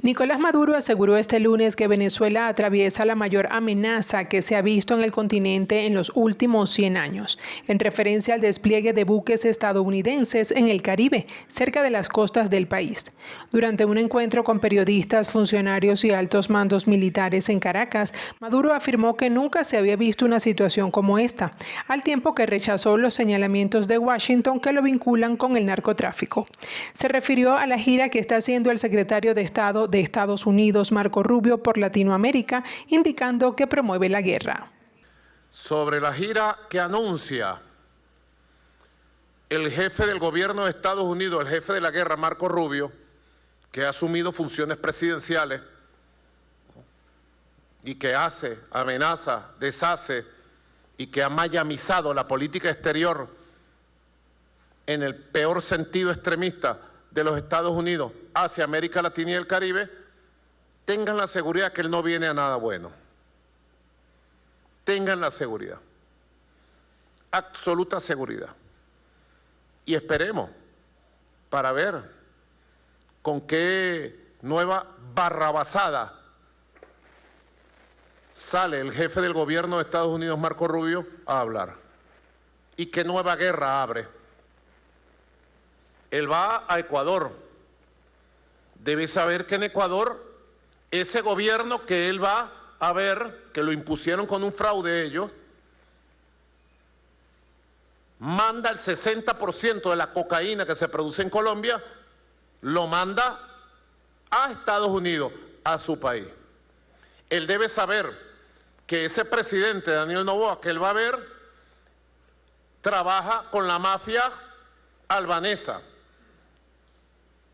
Nicolás Maduro aseguró este lunes que Venezuela atraviesa la mayor amenaza que se ha visto en el continente en los últimos 100 años, en referencia al despliegue de buques estadounidenses en el Caribe, cerca de las costas del país. Durante un encuentro con periodistas, funcionarios y altos mandos militares en Caracas, Maduro afirmó que nunca se había visto una situación como esta, al tiempo que rechazó los señalamientos de Washington que lo vinculan con el narcotráfico. Se refirió a la gira que está haciendo el secretario de Estado de Estados Unidos, Marco Rubio, por Latinoamérica, indicando que promueve la guerra. Sobre la gira que anuncia el jefe del gobierno de Estados Unidos, el jefe de la guerra, Marco Rubio, que ha asumido funciones presidenciales y que hace, amenaza, deshace y que ha mayamizado la política exterior en el peor sentido extremista de los Estados Unidos hacia América Latina y el Caribe, tengan la seguridad que él no viene a nada bueno. Tengan la seguridad, absoluta seguridad. Y esperemos para ver con qué nueva barrabasada sale el jefe del gobierno de Estados Unidos, Marco Rubio, a hablar. Y qué nueva guerra abre. Él va a Ecuador. Debe saber que en Ecuador, ese gobierno que él va a ver, que lo impusieron con un fraude ellos, manda el 60% de la cocaína que se produce en Colombia, lo manda a Estados Unidos, a su país. Él debe saber que ese presidente, Daniel Noboa, que él va a ver, trabaja con la mafia albanesa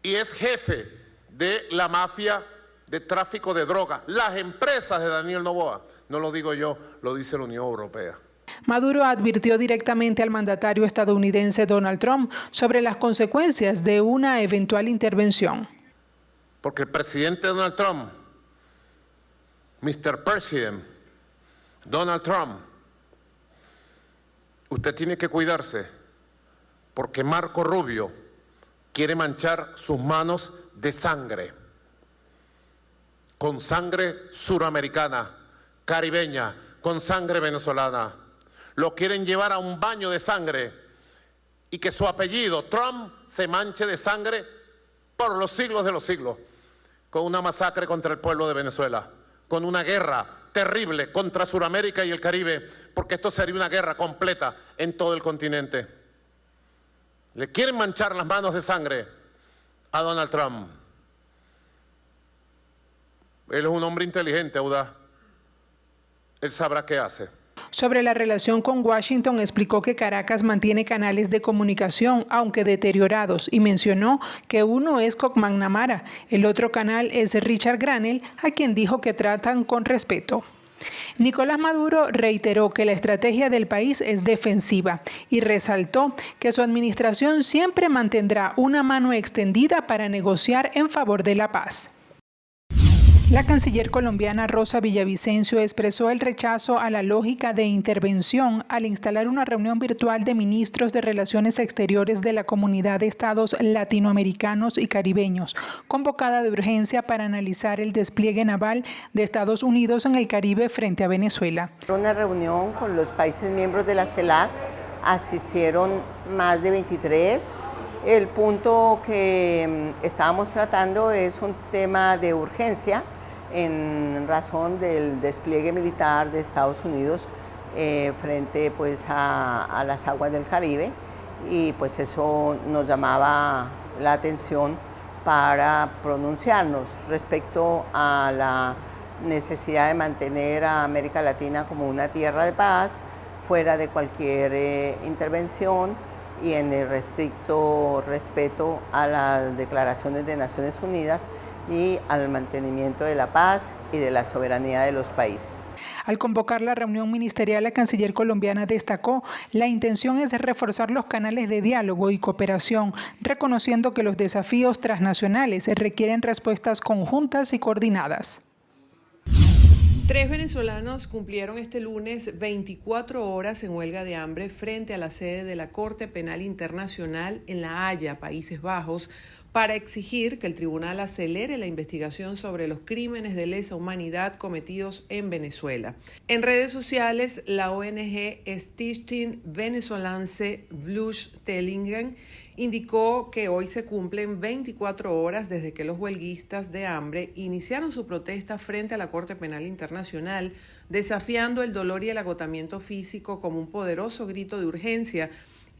y es jefe de la mafia de tráfico de drogas. Las empresas de Daniel Noboa, no lo digo yo, lo dice la Unión Europea. Maduro advirtió directamente al mandatario estadounidense Donald Trump sobre las consecuencias de una eventual intervención. Porque el presidente Donald Trump, Mr. President, Donald Trump, usted tiene que cuidarse, porque Marco Rubio quiere manchar sus manos de sangre, con sangre suramericana, caribeña, con sangre venezolana. Lo quieren llevar a un baño de sangre y que su apellido, Trump, se manche de sangre por los siglos de los siglos, con una masacre contra el pueblo de Venezuela, con una guerra terrible contra Suramérica y el Caribe, porque esto sería una guerra completa en todo el continente. Le quieren manchar las manos de sangre a Donald Trump. Él es un hombre inteligente, audaz. Él sabrá qué hace. Sobre la relación con Washington, explicó que Caracas mantiene canales de comunicación, aunque deteriorados, y mencionó que uno es con McNamara, el otro canal es Richard Granell, a quien dijo que tratan con respeto. Nicolás Maduro reiteró que la estrategia del país es defensiva y resaltó que su administración siempre mantendrá una mano extendida para negociar en favor de la paz. La canciller colombiana Rosa Villavicencio expresó el rechazo a la lógica de intervención al instalar una reunión virtual de ministros de Relaciones Exteriores de la Comunidad de Estados Latinoamericanos y Caribeños, convocada de urgencia para analizar el despliegue naval de Estados Unidos en el Caribe frente a Venezuela. Una reunión con los países miembros de la CELAC, asistieron más de 23. El punto que estábamos tratando es un tema de urgencia en razón del despliegue militar de Estados Unidos frente pues, a las aguas del Caribe, y pues eso nos llamaba la atención para pronunciarnos respecto a la necesidad de mantener a América Latina como una tierra de paz, fuera de cualquier intervención y en el restricto respeto a las declaraciones de Naciones Unidas y al mantenimiento de la paz y de la soberanía de los países. Al convocar la reunión ministerial, la canciller colombiana destacó: la intención es reforzar los canales de diálogo y cooperación, reconociendo que los desafíos transnacionales requieren respuestas conjuntas y coordinadas. 3 venezolanos cumplieron este lunes 24 horas en huelga de hambre frente a la sede de la Corte Penal Internacional en La Haya, Países Bajos, para exigir que el tribunal acelere la investigación sobre los crímenes de lesa humanidad cometidos en Venezuela. En redes sociales, la ONG Stichting Venezolanse Vluchtelingen indicó que hoy se cumplen 24 horas desde que los huelguistas de hambre iniciaron su protesta frente a la Corte Penal Internacional, desafiando el dolor y el agotamiento físico como un poderoso grito de urgencia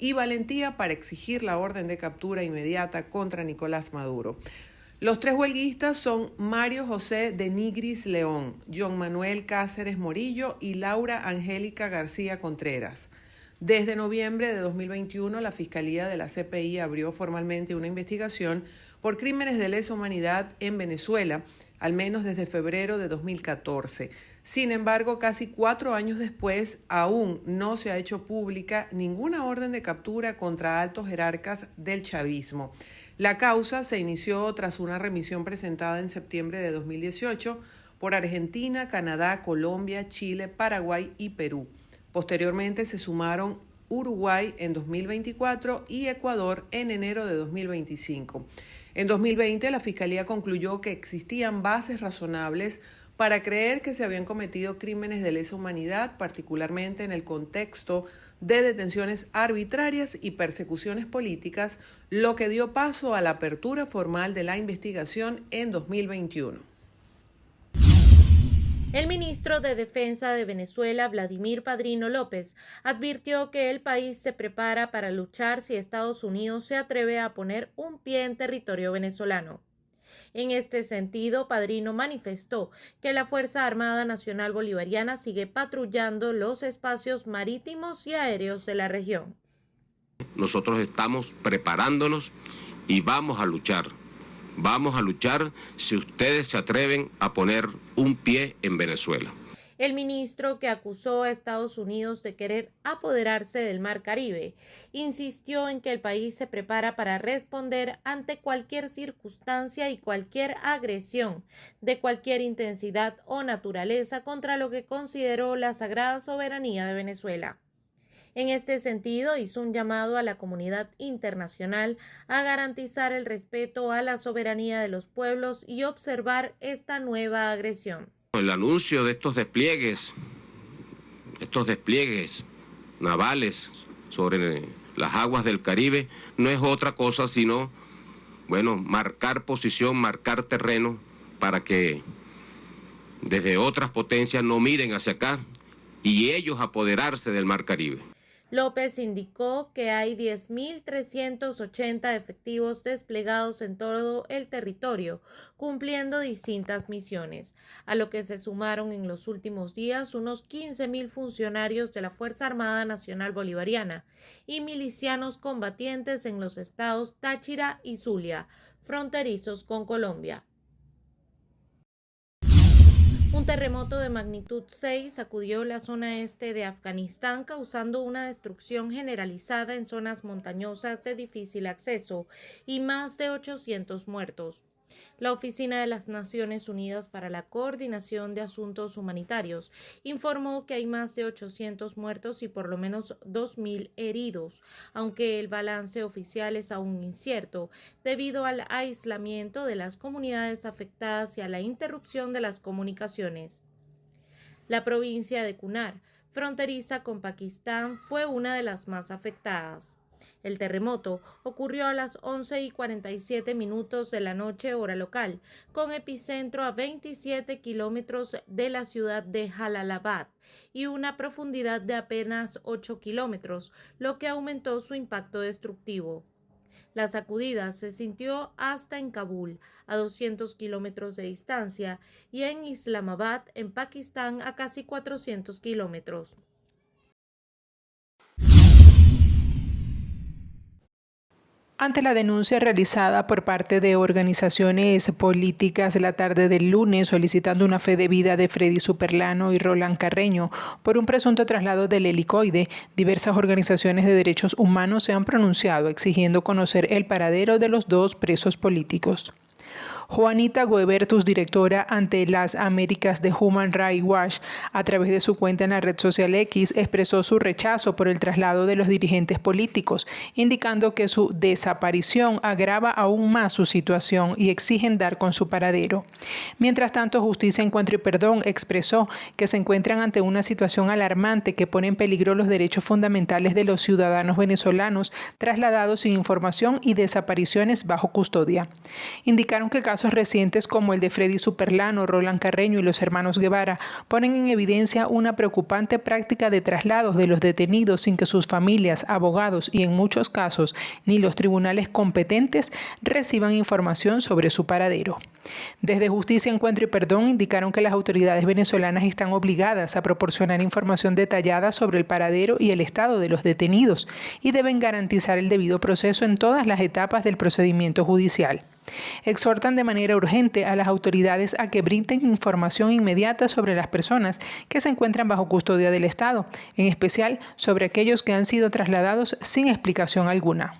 y valentía para exigir la orden de captura inmediata contra Nicolás Maduro. Los tres huelguistas son Mario José de Nigris León, John Manuel Cáceres Morillo y Laura Angélica García Contreras. Desde noviembre de 2021, la Fiscalía de la CPI abrió formalmente una investigación por crímenes de lesa humanidad en Venezuela, al menos desde febrero de 2014. Sin embargo, casi 4 años después, aún no se ha hecho pública ninguna orden de captura contra altos jerarcas del chavismo. La causa se inició tras una remisión presentada en septiembre de 2018 por Argentina, Canadá, Colombia, Chile, Paraguay y Perú. Posteriormente se sumaron Uruguay en 2024 y Ecuador en enero de 2025. En 2020, la Fiscalía concluyó que existían bases razonables para creer que se habían cometido crímenes de lesa humanidad, particularmente en el contexto de detenciones arbitrarias y persecuciones políticas, lo que dio paso a la apertura formal de la investigación en 2021. El ministro de Defensa de Venezuela, Vladimir Padrino López, advirtió que el país se prepara para luchar si Estados Unidos se atreve a poner un pie en territorio venezolano. En este sentido, Padrino manifestó que la Fuerza Armada Nacional Bolivariana sigue patrullando los espacios marítimos y aéreos de la región. Nosotros estamos preparándonos y vamos a luchar. Vamos a luchar si ustedes se atreven a poner un pie en Venezuela. El ministro, que acusó a Estados Unidos de querer apoderarse del Mar Caribe, insistió en que el país se prepara para responder ante cualquier circunstancia y cualquier agresión de cualquier intensidad o naturaleza contra lo que consideró la sagrada soberanía de Venezuela. En este sentido, hizo un llamado a la comunidad internacional a garantizar el respeto a la soberanía de los pueblos y observar esta nueva agresión. El anuncio de estos despliegues navales sobre las aguas del Caribe no es otra cosa sino, marcar posición, marcar terreno para que desde otras potencias no miren hacia acá y ellos apoderarse del Mar Caribe. López indicó que hay 10.380 efectivos desplegados en todo el territorio, cumpliendo distintas misiones, a lo que se sumaron en los últimos días unos 15.000 funcionarios de la Fuerza Armada Nacional Bolivariana y milicianos combatientes en los estados Táchira y Zulia, fronterizos con Colombia. Un terremoto de magnitud 6 sacudió la zona este de Afganistán, causando una destrucción generalizada en zonas montañosas de difícil acceso y más de 800 muertos. La Oficina de las Naciones Unidas para la Coordinación de Asuntos Humanitarios informó que hay más de 800 muertos y por lo menos 2.000 heridos, aunque el balance oficial es aún incierto debido al aislamiento de las comunidades afectadas y a la interrupción de las comunicaciones. La provincia de Kunar, fronteriza con Pakistán, fue una de las más afectadas. El terremoto ocurrió a las 11:47 de la noche hora local, con epicentro a 27 kilómetros de la ciudad de Jalalabad y una profundidad de apenas 8 kilómetros, lo que aumentó su impacto destructivo. La sacudida se sintió hasta en Kabul, a 200 kilómetros de distancia, y en Islamabad, en Pakistán, a casi 400 kilómetros. Ante la denuncia realizada por parte de organizaciones políticas la tarde del lunes solicitando una fe de vida de Freddy Superlano y Roland Carreño por un presunto traslado del helicoide, diversas organizaciones de derechos humanos se han pronunciado exigiendo conocer el paradero de los dos presos políticos. Juanita Guebertus, directora ante las Américas de Human Rights Watch, a través de su cuenta en la red social X, expresó su rechazo por el traslado de los dirigentes políticos, indicando que su desaparición agrava aún más su situación y exigen dar con su paradero. Mientras tanto, Justicia, Encuentro y Perdón expresó que se encuentran ante una situación alarmante que pone en peligro los derechos fundamentales de los ciudadanos venezolanos trasladados sin información y desapariciones bajo custodia. Indicaron que casos recientes como el de Freddy Superlano, Roland Carreño y los hermanos Guevara ponen en evidencia una preocupante práctica de traslados de los detenidos sin que sus familias, abogados y en muchos casos ni los tribunales competentes reciban información sobre su paradero. Desde Justicia, Encuentro y Perdón indicaron que las autoridades venezolanas están obligadas a proporcionar información detallada sobre el paradero y el estado de los detenidos y deben garantizar el debido proceso en todas las etapas del procedimiento judicial. Exhortan de manera urgente a las autoridades a que brinden información inmediata sobre las personas que se encuentran bajo custodia del Estado, en especial sobre aquellos que han sido trasladados sin explicación alguna.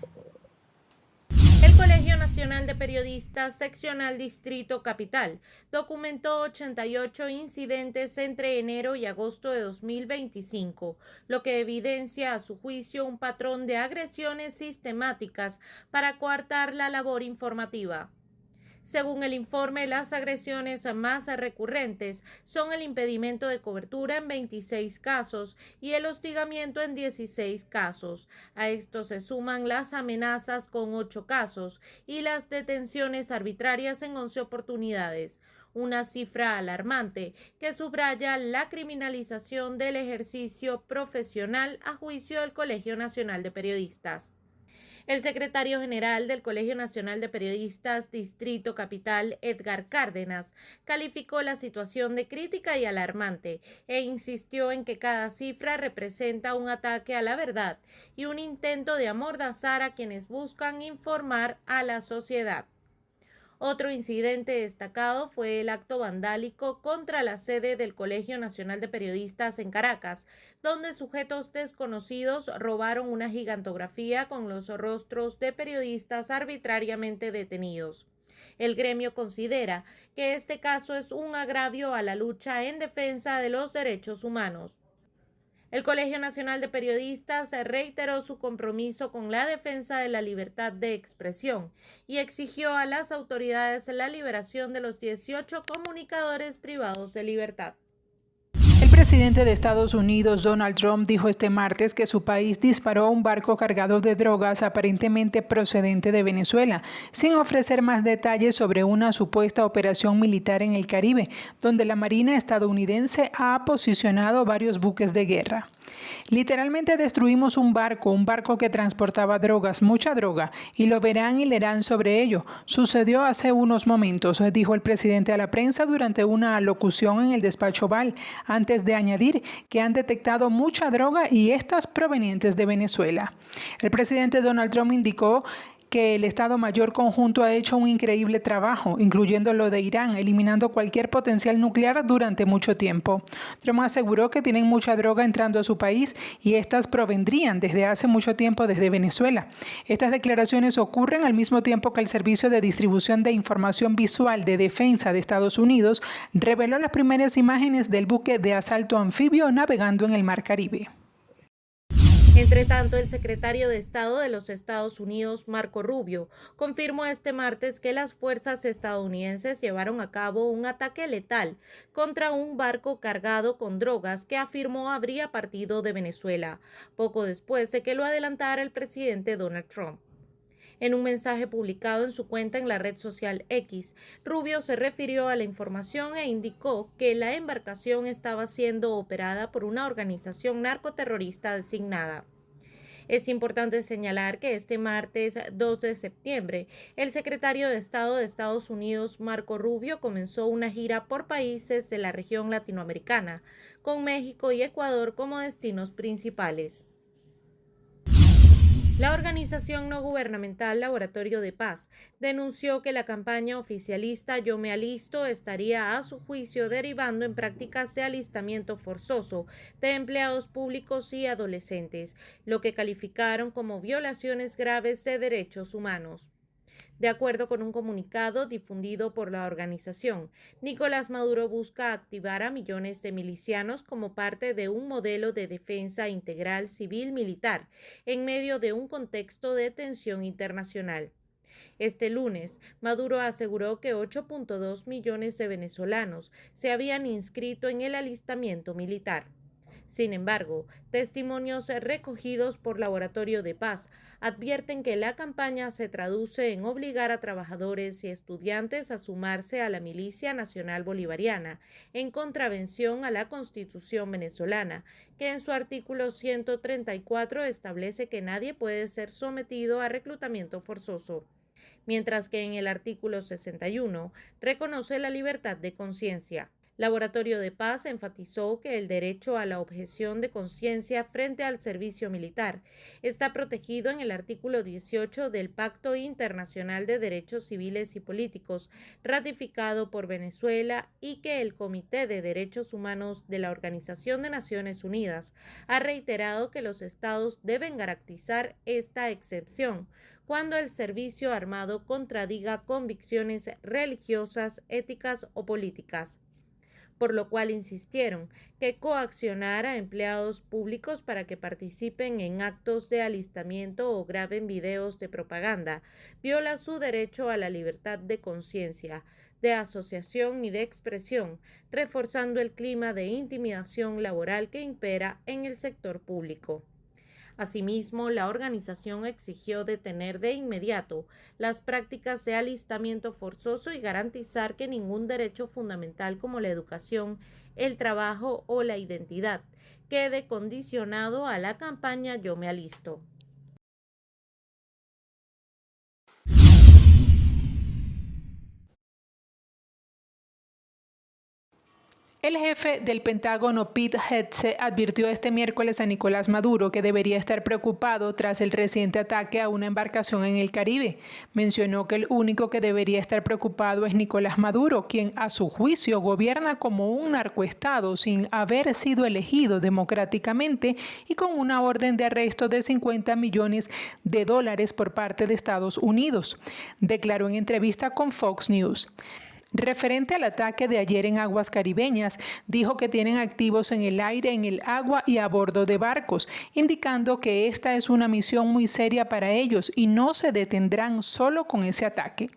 El Colegio Nacional de Periodistas Seccional Distrito Capital documentó 88 incidentes entre enero y agosto de 2025, lo que evidencia a su juicio un patrón de agresiones sistemáticas para coartar la labor informativa. Según el informe, las agresiones más recurrentes son el impedimento de cobertura en 26 casos y el hostigamiento en 16 casos. A esto se suman las amenazas con 8 casos y las detenciones arbitrarias en 11 oportunidades. Una cifra alarmante que subraya la criminalización del ejercicio profesional a juicio del Colegio Nacional de Periodistas. El secretario general del Colegio Nacional de Periodistas Distrito Capital, Edgar Cárdenas, calificó la situación de crítica y alarmante e insistió en que cada cifra representa un ataque a la verdad y un intento de amordazar a quienes buscan informar a la sociedad. Otro incidente destacado fue el acto vandálico contra la sede del Colegio Nacional de Periodistas en Caracas, donde sujetos desconocidos robaron una gigantografía con los rostros de periodistas arbitrariamente detenidos. El gremio considera que este caso es un agravio a la lucha en defensa de los derechos humanos. El Colegio Nacional de Periodistas reiteró su compromiso con la defensa de la libertad de expresión y exigió a las autoridades la liberación de los 18 comunicadores privados de libertad. El presidente de Estados Unidos, Donald Trump, dijo este martes que su país disparó a un barco cargado de drogas aparentemente procedente de Venezuela, sin ofrecer más detalles sobre una supuesta operación militar en el Caribe, donde la Marina estadounidense ha posicionado varios buques de guerra. Literalmente destruimos un barco que transportaba drogas, mucha droga, y lo verán y leerán sobre ello. Sucedió hace unos momentos, dijo el presidente a la prensa durante una alocución en el despacho Oval, antes de añadir que han detectado mucha droga y estas provenientes de Venezuela. El presidente Donald Trump indicó que el Estado Mayor Conjunto ha hecho un increíble trabajo, incluyendo lo de Irán, eliminando cualquier potencial nuclear durante mucho tiempo. Trump aseguró que tienen mucha droga entrando a su país y estas provendrían desde hace mucho tiempo desde Venezuela. Estas declaraciones ocurren al mismo tiempo que el Servicio de Distribución de Información Visual de Defensa de Estados Unidos reveló las primeras imágenes del buque de asalto anfibio navegando en el Mar Caribe. Entre tanto, el secretario de Estado de los Estados Unidos, Marco Rubio, confirmó este martes que las fuerzas estadounidenses llevaron a cabo un ataque letal contra un barco cargado con drogas que afirmó habría partido de Venezuela, poco después de que lo adelantara el presidente Donald Trump. En un mensaje publicado en su cuenta en la red social X, Rubio se refirió a la información e indicó que la embarcación estaba siendo operada por una organización narcoterrorista designada. Es importante señalar que este martes 2 de septiembre, el secretario de Estado de Estados Unidos, Marco Rubio, comenzó una gira por países de la región latinoamericana, con México y Ecuador como destinos principales. La organización no gubernamental Laboratorio de Paz denunció que la campaña oficialista Yo me alisto estaría a su juicio derivando en prácticas de alistamiento forzoso de empleados públicos y adolescentes, lo que calificaron como violaciones graves de derechos humanos. De acuerdo con un comunicado difundido por la organización, Nicolás Maduro busca activar a millones de milicianos como parte de un modelo de defensa integral civil-militar en medio de un contexto de tensión internacional. Este lunes, Maduro aseguró que 8.2 millones de venezolanos se habían inscrito en el alistamiento militar. Sin embargo, testimonios recogidos por Laboratorio de Paz advierten que la campaña se traduce en obligar a trabajadores y estudiantes a sumarse a la Milicia Nacional Bolivariana, en contravención a la Constitución venezolana, que en su artículo 134 establece que nadie puede ser sometido a reclutamiento forzoso, mientras que en el artículo 61 reconoce la libertad de conciencia. Laboratorio de Paz enfatizó que el derecho a la objeción de conciencia frente al servicio militar está protegido en el artículo 18 del Pacto Internacional de Derechos Civiles y Políticos, ratificado por Venezuela, y que el Comité de Derechos Humanos de la Organización de Naciones Unidas ha reiterado que los estados deben garantizar esta excepción cuando el servicio armado contradiga convicciones religiosas, éticas o políticas, por lo cual insistieron que coaccionar a empleados públicos para que participen en actos de alistamiento o graben videos de propaganda viola su derecho a la libertad de conciencia, de asociación y de expresión, reforzando el clima de intimidación laboral que impera en el sector público. Asimismo, la organización exigió detener de inmediato las prácticas de alistamiento forzoso y garantizar que ningún derecho fundamental como la educación, el trabajo o la identidad quede condicionado a la campaña Yo me alisto. El jefe del Pentágono, Pete Hegseth, advirtió este miércoles a Nicolás Maduro que debería estar preocupado tras el reciente ataque a una embarcación en el Caribe. Mencionó que el único que debería estar preocupado es Nicolás Maduro, quien a su juicio gobierna como un narcoestado sin haber sido elegido democráticamente y con una orden de arresto de $50 millones por parte de Estados Unidos, declaró en entrevista con Fox News. Referente al ataque de ayer en aguas caribeñas, dijo que tienen activos en el aire, en el agua y a bordo de barcos, indicando que esta es una misión muy seria para ellos y no se detendrán solo con ese ataque.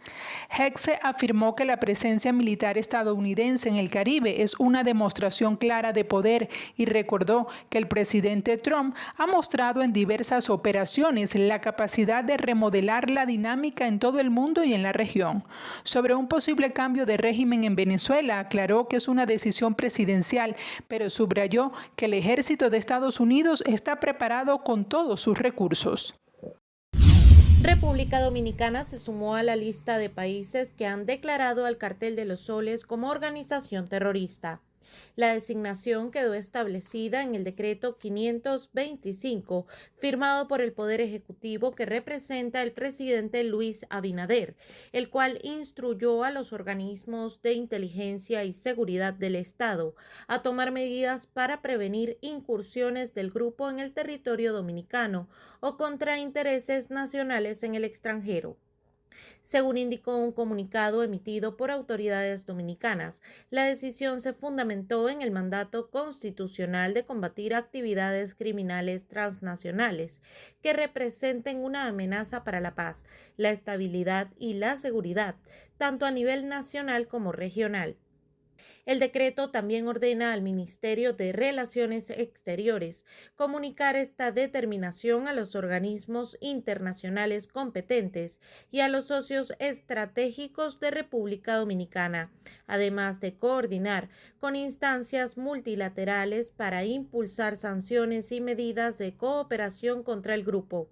Hegseth afirmó que la presencia militar estadounidense en el Caribe es una demostración clara de poder y recordó que el presidente Trump ha mostrado en diversas operaciones la capacidad de remodelar la dinámica en todo el mundo y en la región. Sobre un posible cambio de régimen en Venezuela, aclaró que es una decisión presidencial, pero subrayó que el ejército de Estados Unidos está preparado con todos sus recursos. República Dominicana se sumó a la lista de países que han declarado al Cartel de los Soles como organización terrorista. La designación quedó establecida en el decreto 525, firmado por el Poder Ejecutivo que representa el presidente Luis Abinader, el cual instruyó a los organismos de inteligencia y seguridad del Estado a tomar medidas para prevenir incursiones del grupo en el territorio dominicano o contra intereses nacionales en el extranjero. Según indicó un comunicado emitido por autoridades dominicanas, la decisión se fundamentó en el mandato constitucional de combatir actividades criminales transnacionales que representen una amenaza para la paz, la estabilidad y la seguridad, tanto a nivel nacional como regional. El decreto también ordena al Ministerio de Relaciones Exteriores comunicar esta determinación a los organismos internacionales competentes y a los socios estratégicos de República Dominicana, además de coordinar con instancias multilaterales para impulsar sanciones y medidas de cooperación contra el grupo.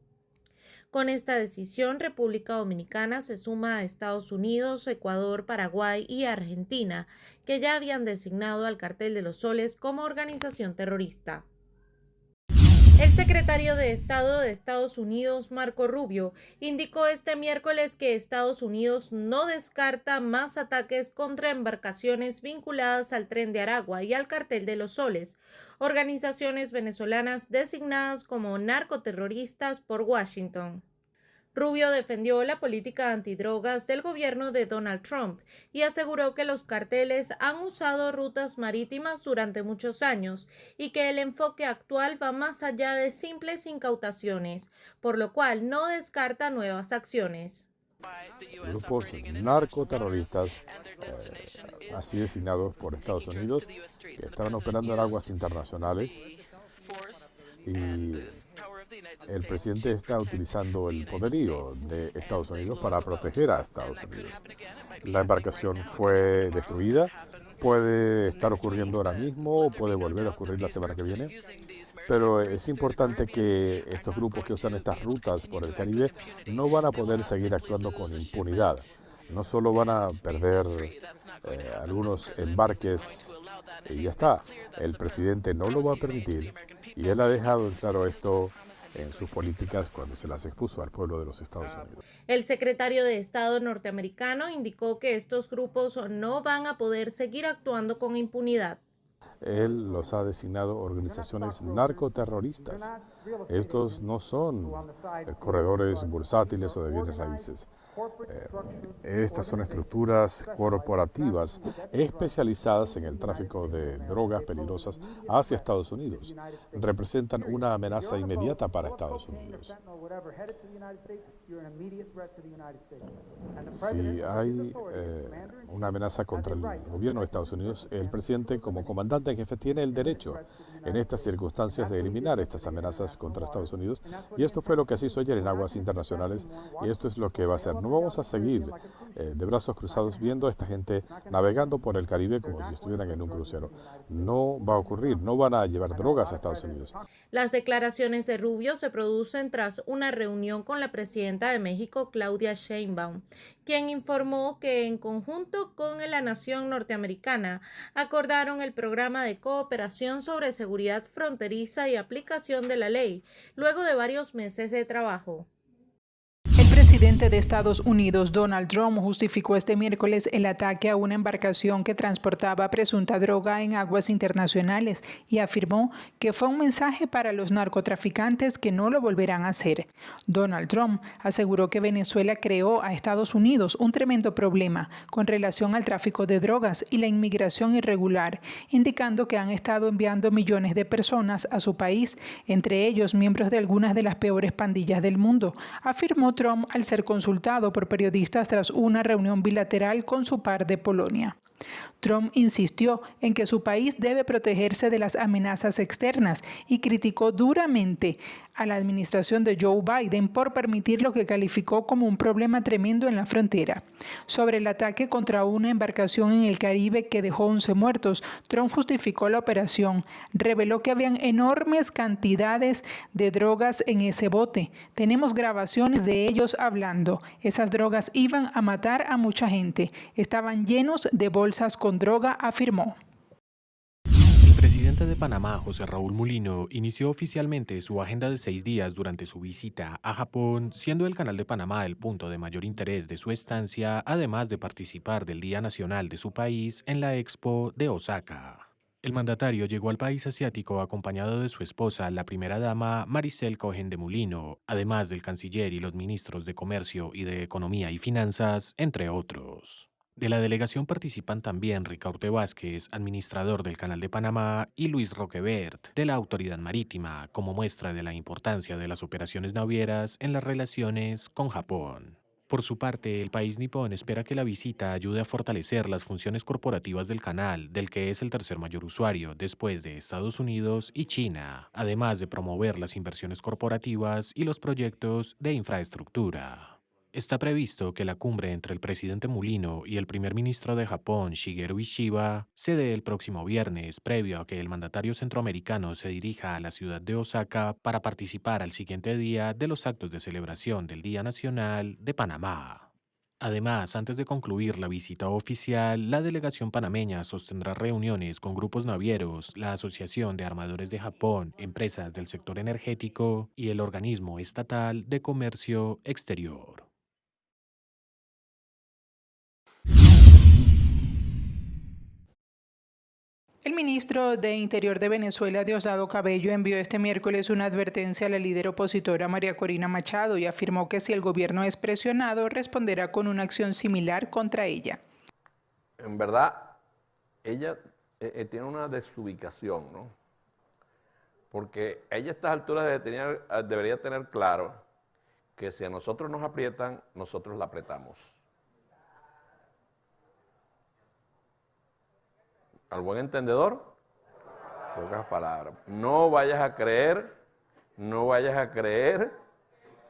Con esta decisión, República Dominicana se suma a Estados Unidos, Ecuador, Paraguay y Argentina, que ya habían designado al Cartel de los Soles como organización terrorista. El secretario de Estado de Estados Unidos, Marco Rubio, indicó este miércoles que Estados Unidos no descarta más ataques contra embarcaciones vinculadas al Tren de Aragua y al Cartel de los Soles, organizaciones venezolanas designadas como narcoterroristas por Washington. Rubio defendió la política antidrogas del gobierno de Donald Trump y aseguró que los carteles han usado rutas marítimas durante muchos años y que el enfoque actual va más allá de simples incautaciones, por lo cual no descarta nuevas acciones. Grupos narcoterroristas así designados por Estados Unidos que estaban operando en aguas internacionales y el presidente está utilizando el poderío de Estados Unidos para proteger a Estados Unidos. La embarcación fue destruida, puede estar ocurriendo ahora mismo o puede volver a ocurrir la semana que viene. Pero es importante que estos grupos que usan estas rutas por el Caribe no van a poder seguir actuando con impunidad. No solo van a perder algunos embarques y ya está. El presidente no lo va a permitir y él ha dejado en claro esto en sus políticas cuando se las expuso al pueblo de los Estados Unidos. El secretario de Estado norteamericano indicó que estos grupos no van a poder seguir actuando con impunidad. Él los ha designado organizaciones narcoterroristas. Estos no son corredores bursátiles o de bienes raíces. Estas son estructuras corporativas especializadas en el tráfico de drogas peligrosas hacia Estados Unidos. Representan una amenaza inmediata para Estados Unidos. Si hay una amenaza contra el gobierno de Estados Unidos, el presidente como comandante en jefe tiene el derecho en estas circunstancias de eliminar estas amenazas contra Estados Unidos. Y esto fue lo que se hizo ayer en aguas internacionales y esto es lo que va a hacer. No vamos a seguir de brazos cruzados viendo a esta gente navegando por el Caribe como si estuvieran en un crucero. No va a ocurrir, no van a llevar drogas a Estados Unidos. Las declaraciones de Rubio se producen tras una reunión con la presidenta de México, Claudia Sheinbaum, quien informó que en conjunto con la nación norteamericana acordaron el programa de cooperación sobre seguridad fronteriza y aplicación de la ley, luego de varios meses de trabajo. El presidente de Estados Unidos, Donald Trump, justificó este miércoles el ataque a una embarcación que transportaba presunta droga en aguas internacionales y afirmó que fue un mensaje para los narcotraficantes que no lo volverán a hacer. Donald Trump aseguró que Venezuela creó a Estados Unidos un tremendo problema con relación al tráfico de drogas y la inmigración irregular, indicando que han estado enviando millones de personas a su país, entre ellos miembros de algunas de las peores pandillas del mundo, afirmó Trump al ser consultado por periodistas tras una reunión bilateral con su par de Polonia. Trump insistió en que su país debe protegerse de las amenazas externas y criticó duramente a la administración de Joe Biden por permitir lo que calificó como un problema tremendo en la frontera. Sobre el ataque contra una embarcación en el Caribe que dejó 11 muertos, Trump justificó la operación. Reveló que habían enormes cantidades de drogas en ese bote. Tenemos grabaciones de ellos hablando. Esas drogas iban a matar a mucha gente. Estaban llenos de bolsas con droga, afirmó. El presidente de Panamá, José Raúl Mulino, inició oficialmente su agenda de 6 días durante su visita a Japón, siendo el Canal de Panamá el punto de mayor interés de su estancia, además de participar del Día Nacional de su país en la Expo de Osaka. El mandatario llegó al país asiático acompañado de su esposa, la primera dama Maricel Cohen de Mulino, además del canciller y los ministros de Comercio y de Economía y Finanzas, entre otros. De la delegación participan también Ricaurte Vázquez, administrador del Canal de Panamá, y Luis Roquebert, de la Autoridad Marítima, como muestra de la importancia de las operaciones navieras en las relaciones con Japón. Por su parte, el país nipón espera que la visita ayude a fortalecer las funciones corporativas del canal, del que es el tercer mayor usuario después de Estados Unidos y China, además de promover las inversiones corporativas y los proyectos de infraestructura. Está previsto que la cumbre entre el presidente Mulino y el primer ministro de Japón, Shigeru Ishiba, se dé el próximo viernes, previo a que el mandatario centroamericano se dirija a la ciudad de Osaka para participar al siguiente día de los actos de celebración del Día Nacional de Panamá. Además, antes de concluir la visita oficial, la delegación panameña sostendrá reuniones con grupos navieros, la Asociación de Armadores de Japón, empresas del sector energético y el Organismo Estatal de Comercio Exterior. El ministro de Interior de Venezuela, Diosdado Cabello, envió este miércoles una advertencia a la líder opositora María Corina Machado y afirmó que si el gobierno es presionado, responderá con una acción similar contra ella. En verdad, ella tiene una desubicación, ¿no? Porque ella a estas alturas debería tener claro que si a nosotros nos aprietan, nosotros la apretamos. Al buen entendedor, pocas palabras. No vayas a creer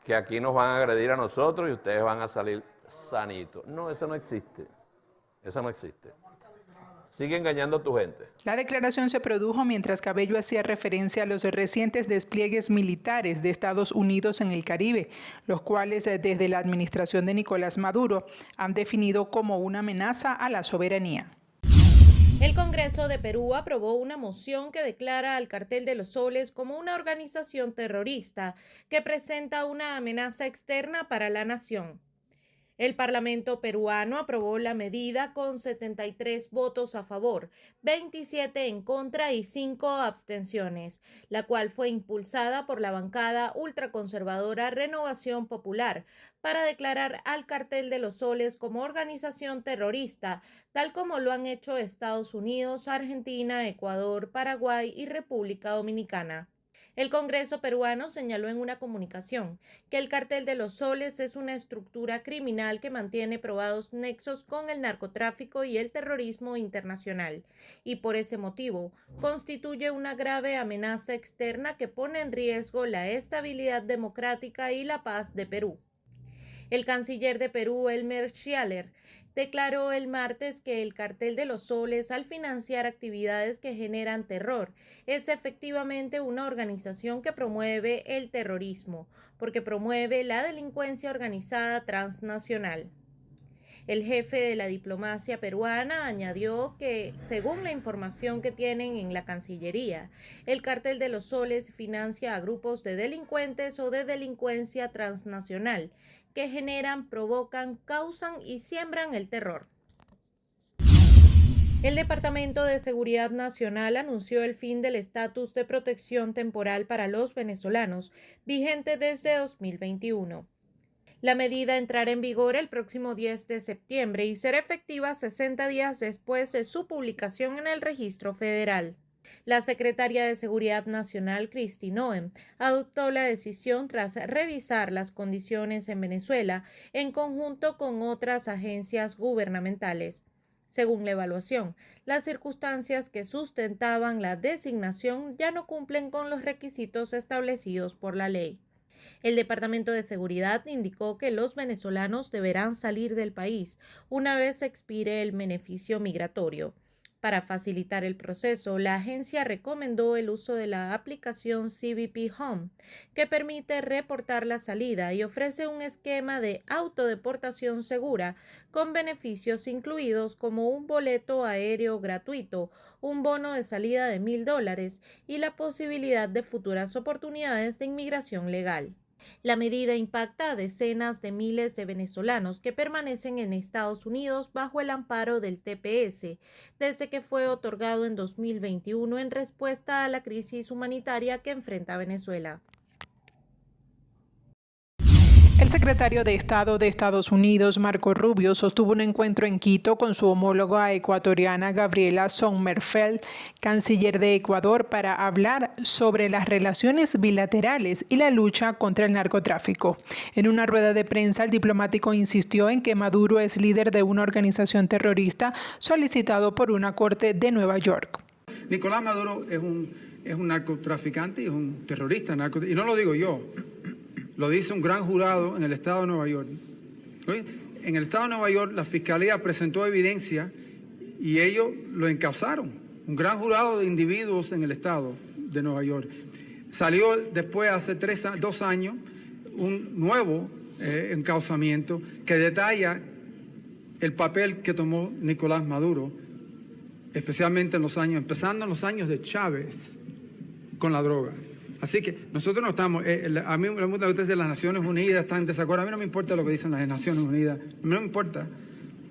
que aquí nos van a agredir a nosotros y ustedes van a salir sanitos. No, eso no existe. Eso no existe. Sigue engañando a tu gente. La declaración se produjo mientras Cabello hacía referencia a los recientes despliegues militares de Estados Unidos en el Caribe, los cuales desde la administración de Nicolás Maduro han definido como una amenaza a la soberanía. El Congreso de Perú aprobó una moción que declara al Cartel de los Soles como una organización terrorista que presenta una amenaza externa para la nación. El Parlamento peruano aprobó la medida con 73 votos a favor, 27 en contra y 5 abstenciones, la cual fue impulsada por la bancada ultraconservadora Renovación Popular para declarar al Cartel de los Soles como organización terrorista, tal como lo han hecho Estados Unidos, Argentina, Ecuador, Paraguay y República Dominicana. El Congreso peruano señaló en una comunicación que el Cartel de los Soles es una estructura criminal que mantiene probados nexos con el narcotráfico y el terrorismo internacional y por ese motivo constituye una grave amenaza externa que pone en riesgo la estabilidad democrática y la paz de Perú. El canciller de Perú, Elmer Schialer, declaró el martes que el Cartel de los Soles, al financiar actividades que generan terror, es efectivamente una organización que promueve el terrorismo, porque promueve la delincuencia organizada transnacional. El jefe de la diplomacia peruana añadió que, según la información que tienen en la Cancillería, el Cartel de los Soles financia a grupos de delincuentes o de delincuencia transnacional que generan, provocan, causan y siembran el terror. El Departamento de Seguridad Nacional anunció el fin del estatus de protección temporal para los venezolanos, vigente desde 2021. La medida entrará en vigor el próximo 10 de septiembre y será efectiva 60 días después de su publicación en el Registro Federal. La secretaria de Seguridad Nacional, Kristi Noem, adoptó la decisión tras revisar las condiciones en Venezuela en conjunto con otras agencias gubernamentales. Según la evaluación, las circunstancias que sustentaban la designación ya no cumplen con los requisitos establecidos por la ley. El Departamento de Seguridad indicó que los venezolanos deberán salir del país una vez expire el beneficio migratorio. Para facilitar el proceso, la agencia recomendó el uso de la aplicación CBP Home, que permite reportar la salida y ofrece un esquema de autodeportación segura con beneficios incluidos como un boleto aéreo gratuito, un bono de salida de $1,000 y la posibilidad de futuras oportunidades de inmigración legal. La medida impacta a decenas de miles de venezolanos que permanecen en Estados Unidos bajo el amparo del TPS, desde que fue otorgado en 2021 en respuesta a la crisis humanitaria que enfrenta Venezuela. El secretario de Estado de Estados Unidos, Marco Rubio, sostuvo un encuentro en Quito con su homóloga ecuatoriana Gabriela Sommerfeld, canciller de Ecuador, para hablar sobre las relaciones bilaterales y la lucha contra el narcotráfico. En una rueda de prensa, el diplomático insistió en que Maduro es líder de una organización terrorista solicitado por una corte de Nueva York. Nicolás Maduro es un narcotraficante y es un terrorista, y no lo digo yo. Lo dice un gran jurado en el estado de Nueva York. En el estado de Nueva York la fiscalía presentó evidencia y ellos lo encausaron. Un gran jurado de individuos en el estado de Nueva York. Salió después, hace 2 años, un nuevo encausamiento que detalla el papel que tomó Nicolás Maduro, especialmente empezando en los años de Chávez con la droga. Así que nosotros no estamos, a mí me gusta que ustedes de las Naciones Unidas están en desacuerdo, a mí no me importa lo que dicen las Naciones Unidas, no me importa.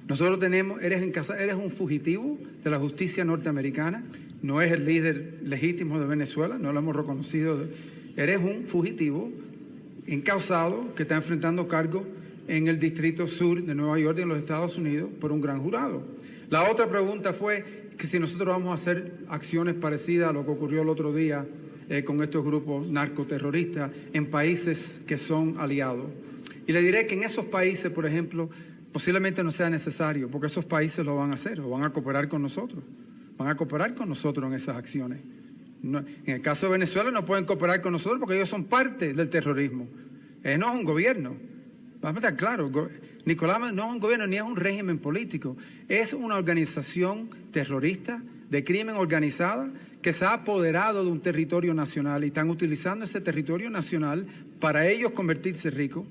Nosotros eres un fugitivo de la justicia norteamericana, no es el líder legítimo de Venezuela, no lo hemos reconocido. Eres un fugitivo encausado que está enfrentando cargos en el Distrito Sur de Nueva York, en los Estados Unidos, por un gran jurado. La otra pregunta fue que si nosotros vamos a hacer acciones parecidas a lo que ocurrió el otro día con estos grupos narcoterroristas en países que son aliados. Y le diré que en esos países, por ejemplo, posiblemente no sea necesario, porque esos países lo van a hacer, o van a cooperar con nosotros. Van a cooperar con nosotros en esas acciones. No, en el caso de Venezuela no pueden cooperar con nosotros porque ellos son parte del terrorismo. No es un gobierno. Vamos a estar claros, Nicolás no es un gobierno ni es un régimen político. Es una organización terrorista de crimen organizada que se ha apoderado de un territorio nacional y están utilizando ese territorio nacional para ellos convertirse ricos,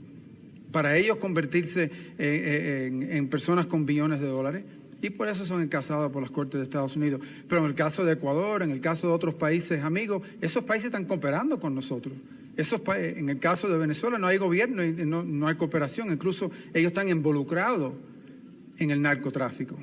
para ellos convertirse en personas con billones de dólares. Y por eso son encasados por las Cortes de Estados Unidos. Pero en el caso de Ecuador, en el caso de otros países amigos, esos países están cooperando con nosotros. En el caso de Venezuela no hay gobierno y no hay cooperación. Incluso ellos están involucrados en el narcotráfico.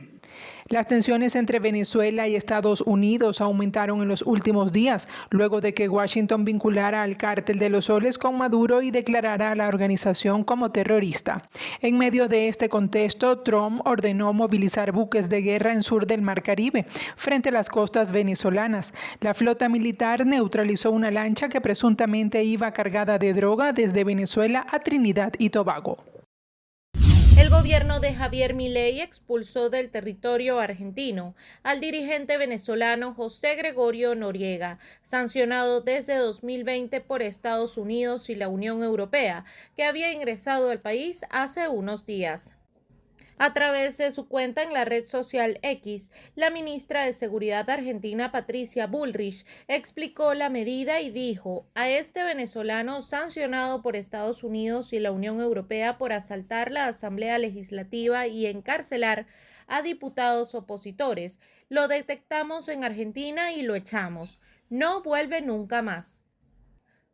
Las tensiones entre Venezuela y Estados Unidos aumentaron en los últimos días, luego de que Washington vinculara al Cártel de los Soles con Maduro y declarara a la organización como terrorista. En medio de este contexto, Trump ordenó movilizar buques de guerra en sur del Mar Caribe, frente a las costas venezolanas. La flota militar neutralizó una lancha que presuntamente iba cargada de droga desde Venezuela a Trinidad y Tobago. El gobierno de Javier Milei expulsó del territorio argentino al dirigente venezolano José Gregorio Noriega, sancionado desde 2020 por Estados Unidos y la Unión Europea, que había ingresado al país hace unos días. A través de su cuenta en la red social X, la ministra de Seguridad argentina Patricia Bullrich explicó la medida y dijo: a este venezolano sancionado por Estados Unidos y la Unión Europea por asaltar la Asamblea Legislativa y encarcelar a diputados opositores, lo detectamos en Argentina y lo echamos. No vuelve nunca más.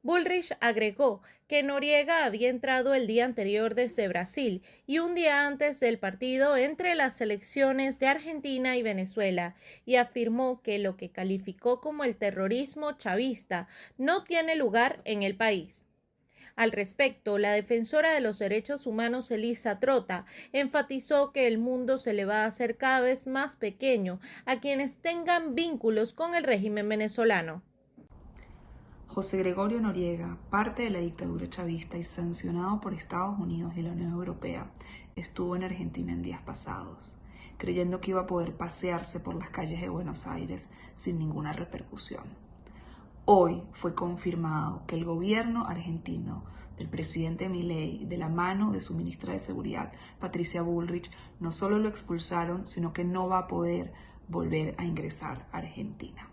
Bullrich agregó que Noriega había entrado el día anterior desde Brasil y un día antes del partido entre las selecciones de Argentina y Venezuela, y afirmó que lo que calificó como el terrorismo chavista no tiene lugar en el país. Al respecto, la defensora de los derechos humanos Elisa Trota enfatizó que el mundo se le va a hacer cada vez más pequeño a quienes tengan vínculos con el régimen venezolano. José Gregorio Noriega, parte de la dictadura chavista y sancionado por Estados Unidos y la Unión Europea, estuvo en Argentina en días pasados, creyendo que iba a poder pasearse por las calles de Buenos Aires sin ninguna repercusión. Hoy fue confirmado que el gobierno argentino del presidente Milei, de la mano de su ministra de Seguridad, Patricia Bullrich, no solo lo expulsaron, sino que no va a poder volver a ingresar a Argentina.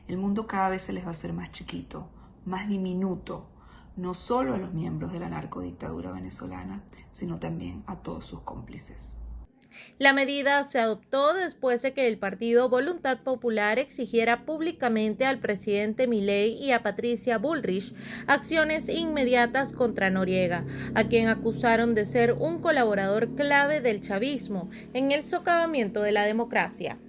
El mundo cada vez se les va a hacer más chiquito, más diminuto, no solo a los miembros de la narcodictadura venezolana, sino también a todos sus cómplices. La medida se adoptó después de que el partido Voluntad Popular exigiera públicamente al presidente Milei y a Patricia Bullrich acciones inmediatas contra Noriega, a quien acusaron de ser un colaborador clave del chavismo en el socavamiento de la democracia.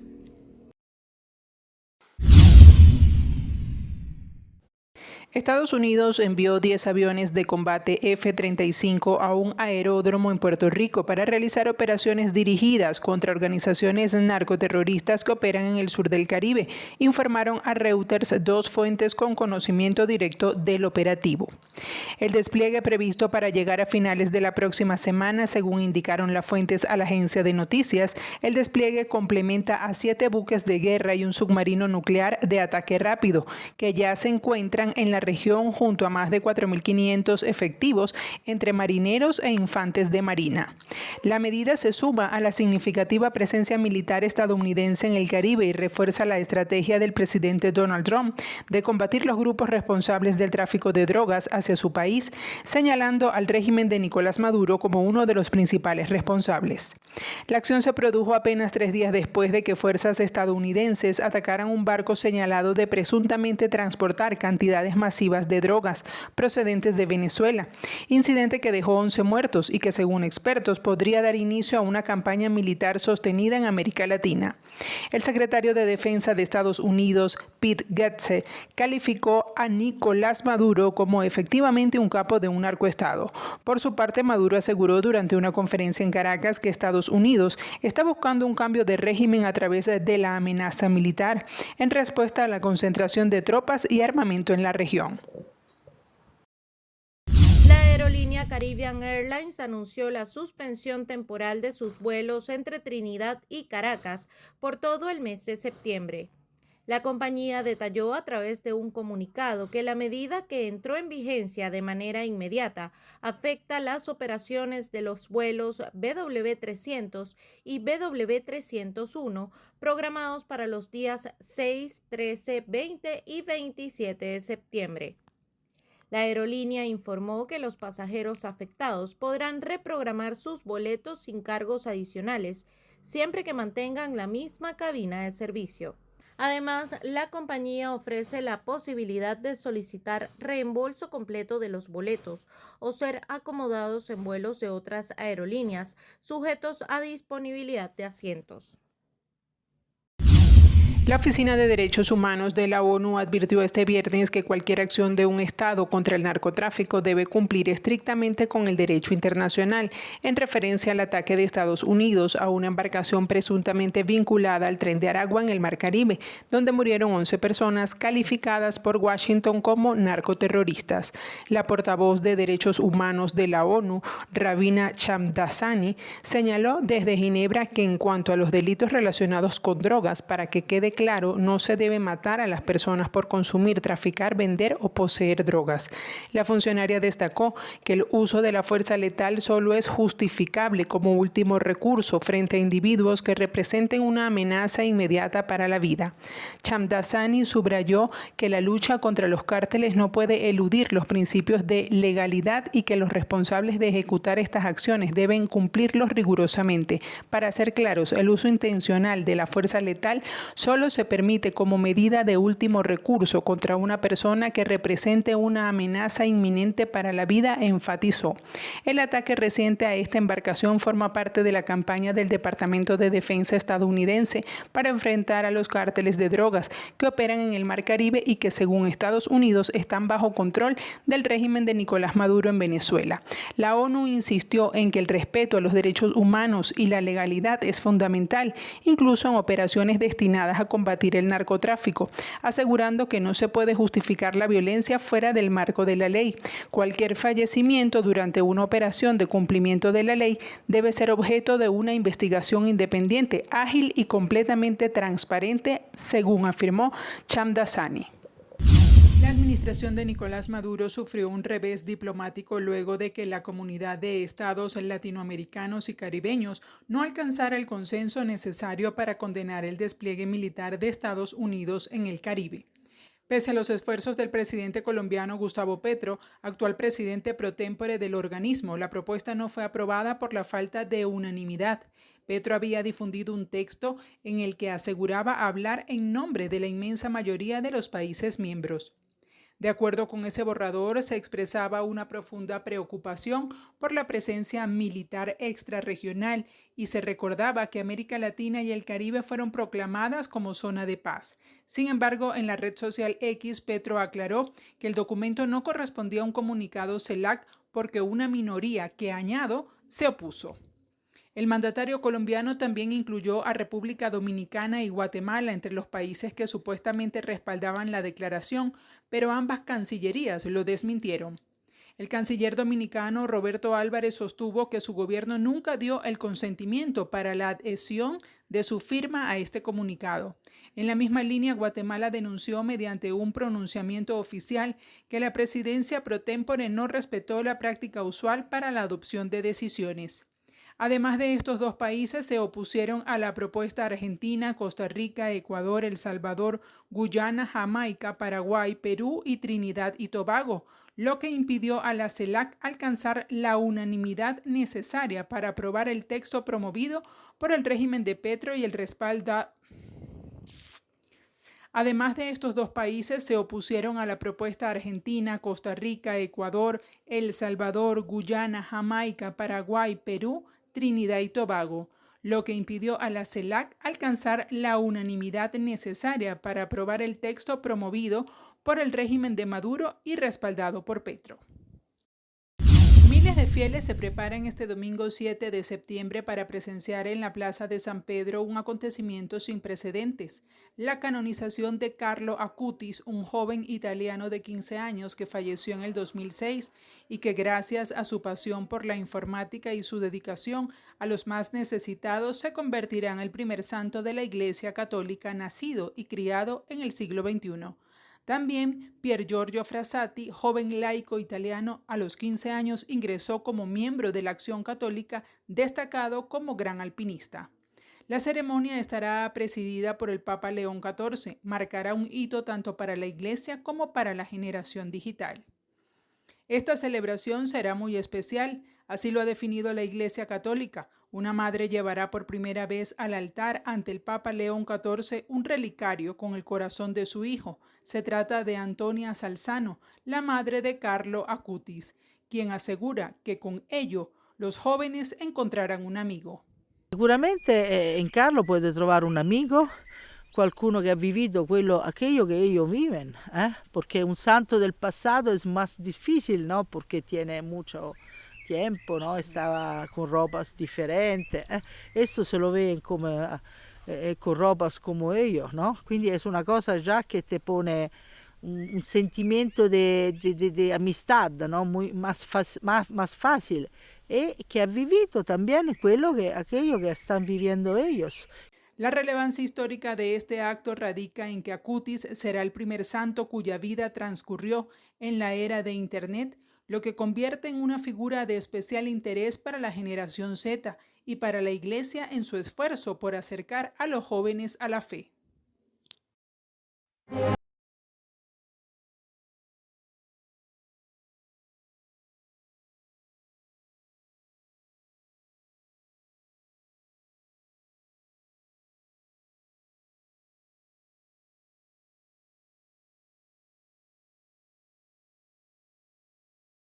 Estados Unidos envió 10 aviones de combate F-35 a un aeródromo en Puerto Rico para realizar operaciones dirigidas contra organizaciones narcoterroristas que operan en el sur del Caribe, informaron a Reuters dos fuentes con conocimiento directo del operativo. El despliegue previsto para llegar a finales de la próxima semana, según indicaron las fuentes a la agencia de noticias, el despliegue complementa a 7 buques de guerra y un submarino nuclear de ataque rápido, que ya se encuentran en la región junto a más de 4.500 efectivos entre marineros e infantes de marina. La medida se suma a la significativa presencia militar estadounidense en el Caribe y refuerza la estrategia del presidente Donald Trump de combatir los grupos responsables del tráfico de drogas hacia su país, señalando al régimen de Nicolás Maduro como uno de los principales responsables. La acción se produjo apenas 3 días después de que fuerzas estadounidenses atacaran un barco señalado de presuntamente transportar cantidades masivas masivas de drogas procedentes de Venezuela, incidente que dejó 11 muertos y que, según expertos, podría dar inicio a una campaña militar sostenida en América Latina. El secretario de Defensa de Estados Unidos, Pete Hegseth, calificó a Nicolás Maduro como efectivamente un capo de un narcoestado. Por su parte, Maduro aseguró durante una conferencia en Caracas que Estados Unidos está buscando un cambio de régimen a través de la amenaza militar, en respuesta a la concentración de tropas y armamento en la región. La aerolínea Caribbean Airlines anunció la suspensión temporal de sus vuelos entre Trinidad y Caracas por todo el mes de septiembre. La compañía detalló a través de un comunicado que la medida, que entró en vigencia de manera inmediata, afecta las operaciones de los vuelos BW300 y BW301 programados para los días 6, 13, 20 y 27 de septiembre. La aerolínea informó que los pasajeros afectados podrán reprogramar sus boletos sin cargos adicionales, siempre que mantengan la misma cabina de servicio. Además, la compañía ofrece la posibilidad de solicitar reembolso completo de los boletos o ser acomodados en vuelos de otras aerolíneas, sujetos a disponibilidad de asientos. La Oficina de Derechos Humanos de la ONU advirtió este viernes que cualquier acción de un Estado contra el narcotráfico debe cumplir estrictamente con el derecho internacional, en referencia al ataque de Estados Unidos a una embarcación presuntamente vinculada al Tren de Aragua en el Mar Caribe, donde murieron 11 personas calificadas por Washington como narcoterroristas. La portavoz de Derechos Humanos de la ONU, Ravina Shamdasani, señaló desde Ginebra que en cuanto a los delitos relacionados con drogas, para que quede claro, no se debe matar a las personas por consumir, traficar, vender o poseer drogas. La funcionaria destacó que el uso de la fuerza letal solo es justificable como último recurso frente a individuos que representen una amenaza inmediata para la vida. Shamdasani subrayó que la lucha contra los cárteles no puede eludir los principios de legalidad y que los responsables de ejecutar estas acciones deben cumplirlos rigurosamente. Para ser claros, el uso intencional de la fuerza letal solo se permite como medida de último recurso contra una persona que represente una amenaza inminente para la vida, enfatizó. El ataque reciente a esta embarcación forma parte de la campaña del Departamento de Defensa estadounidense para enfrentar a los cárteles de drogas que operan en el Mar Caribe y que, según Estados Unidos, están bajo control del régimen de Nicolás Maduro en Venezuela. La ONU insistió en que el respeto a los derechos humanos y la legalidad es fundamental, incluso en operaciones destinadas a combatir el narcotráfico, asegurando que no se puede justificar la violencia fuera del marco de la ley. Cualquier fallecimiento durante una operación de cumplimiento de la ley debe ser objeto de una investigación independiente, ágil y completamente transparente, según afirmó Shamdasani. La administración de Nicolás Maduro sufrió un revés diplomático luego de que la comunidad de estados latinoamericanos y caribeños no alcanzara el consenso necesario para condenar el despliegue militar de Estados Unidos en el Caribe. Pese a los esfuerzos del presidente colombiano Gustavo Petro, actual presidente pro tempore del organismo, la propuesta no fue aprobada por la falta de unanimidad. Petro había difundido un texto en el que aseguraba hablar en nombre de la inmensa mayoría de los países miembros. De acuerdo con ese borrador, se expresaba una profunda preocupación por la presencia militar extrarregional y se recordaba que América Latina y el Caribe fueron proclamadas como zona de paz. Sin embargo, en la red social X, Petro aclaró que el documento no correspondía a un comunicado CELAC porque una minoría, que añado, se opuso. El mandatario colombiano también incluyó a República Dominicana y Guatemala entre los países que supuestamente respaldaban la declaración, pero ambas cancillerías lo desmintieron. El canciller dominicano Roberto Álvarez sostuvo que su gobierno nunca dio el consentimiento para la adhesión de su firma a este comunicado. En la misma línea, Guatemala denunció mediante un pronunciamiento oficial que la presidencia pro tempore no respetó la práctica usual para la adopción de decisiones. Además de estos dos países, se opusieron a la propuesta Argentina, Costa Rica, Ecuador, El Salvador, Guyana, Jamaica, Paraguay, Perú y Trinidad y Tobago, lo que impidió a la CELAC alcanzar la unanimidad necesaria para aprobar el texto promovido por el régimen de Petro y el respaldo Además de estos dos países, se opusieron a la propuesta Argentina, Costa Rica, Ecuador, El Salvador, Guyana, Jamaica, Paraguay, Perú, Trinidad y Tobago, lo que impidió a la CELAC alcanzar la unanimidad necesaria para aprobar el texto promovido por el régimen de Maduro y respaldado por Petro. Miles de fieles se preparan este domingo 7 de septiembre para presenciar en la Plaza de San Pedro un acontecimiento sin precedentes, la canonización de Carlo Acutis, un joven italiano de 15 años que falleció en el 2006 y que gracias a su pasión por la informática y su dedicación a los más necesitados se convertirá en el primer santo de la Iglesia Católica nacido y criado en el siglo XXI. También Pier Giorgio Frassati, joven laico italiano, a los 15 años ingresó como miembro de la Acción Católica, destacado como gran alpinista. La ceremonia estará presidida por el Papa León XIV, marcará un hito tanto para la Iglesia como para la generación digital. Esta celebración será muy especial, así lo ha definido la Iglesia Católica. Una madre llevará por primera vez al altar ante el Papa León XIV un relicario con el corazón de su hijo. Se trata de Antonia Salzano, la madre de Carlo Acutis, quien asegura que con ello los jóvenes encontrarán un amigo. Sicuramente in Carlo puede trovar un amigo, qualcuno che ha vivido aquello que ellos viven, porque un santo del pasado es más difícil, ¿no? Porque tiene mucho tiempo, ¿no? Estaba con ropas diferentes, eso se lo ven come, con ropas como ellos, ¿no? Quindi es una cosa ya que te pone un sentimiento de amistad, ¿no? Más fácil, y que ha vivido también aquello que están viviendo ellos. La relevancia histórica de este acto radica en que Acutis será el primer santo cuya vida transcurrió en la era de Internet, lo que convierte en una figura de especial interés para la generación Z y para la Iglesia en su esfuerzo por acercar a los jóvenes a la fe.